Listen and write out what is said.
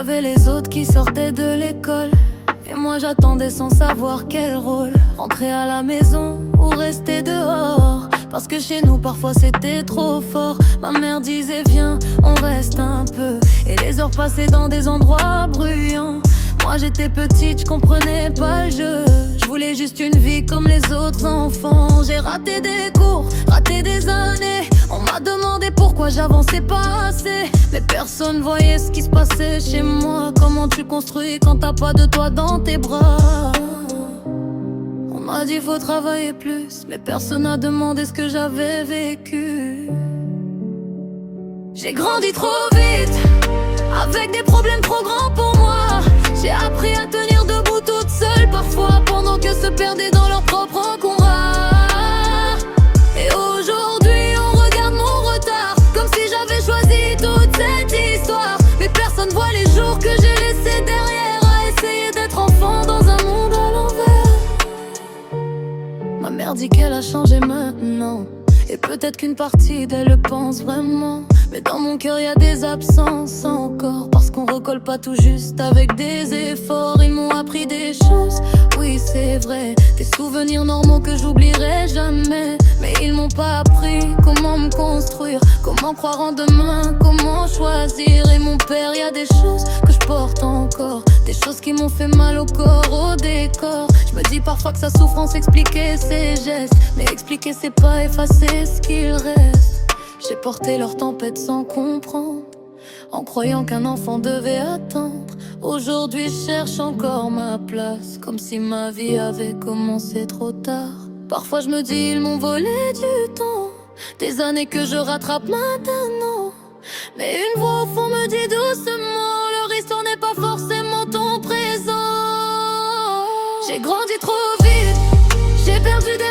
Y'avait les autres qui sortaient de l'école et moi j'attendais sans savoir quel rôle. Rentrer à la maison ou rester dehors, parce que chez nous parfois c'était trop fort. Ma mère disait viens, on reste un peu, et les heures passaient dans des endroits bruyants. Moi j'étais petite, je comprenais pas le jeu. Je voulais juste une vie comme les autres enfants. J'ai raté des cours, raté des années. On m'a demandé pourquoi j'avançais pas assez, mais personne voyait ce qui se passait chez moi. Comment tu construis quand t'as pas de toi dans tes bras? On m'a dit faut travailler plus, mais personne n'a demandé ce que j'avais vécu. J'ai grandi trop vite, avec des problèmes trop grands pour moi. J'ai appris à tenir debout toute seule parfois, pendant que se perdaient dans leur propre combat. Et aujourd'hui on regarde mon retard, comme si j'avais choisi toute cette histoire. Mais personne voit les jours que j'ai laissés derrière, à essayer d'être enfant dans un monde à l'envers. Ma mère dit qu'elle a changé maintenant, et peut-être qu'une partie d'elle le pense vraiment. Mais dans mon cœur y a des absences encore, parce qu'on recolle pas tout juste avec des efforts. Ils m'ont appris des choses, oui c'est vrai, des souvenirs normaux que j'oublierai jamais. Mais ils m'ont pas appris comment me construire, comment croire en demain, comment choisir. Et mon père, y a des choses que je porte encore, des choses qui m'ont fait mal au corps, au décor. Je me dis parfois que sa souffrance expliquait ses gestes, mais expliquer c'est pas effacer ce qu'il reste. J'ai porté leur tempête sans comprendre, en croyant qu'un enfant devait attendre. Aujourd'hui je cherche encore ma place, comme si ma vie avait commencé trop tard. Parfois je me dis ils m'ont volé du temps, des années que je rattrape maintenant. Mais une voix au fond me dit doucement, leur histoire n'est pas forcément ton présent. J'ai grandi trop vite, j'ai perdu des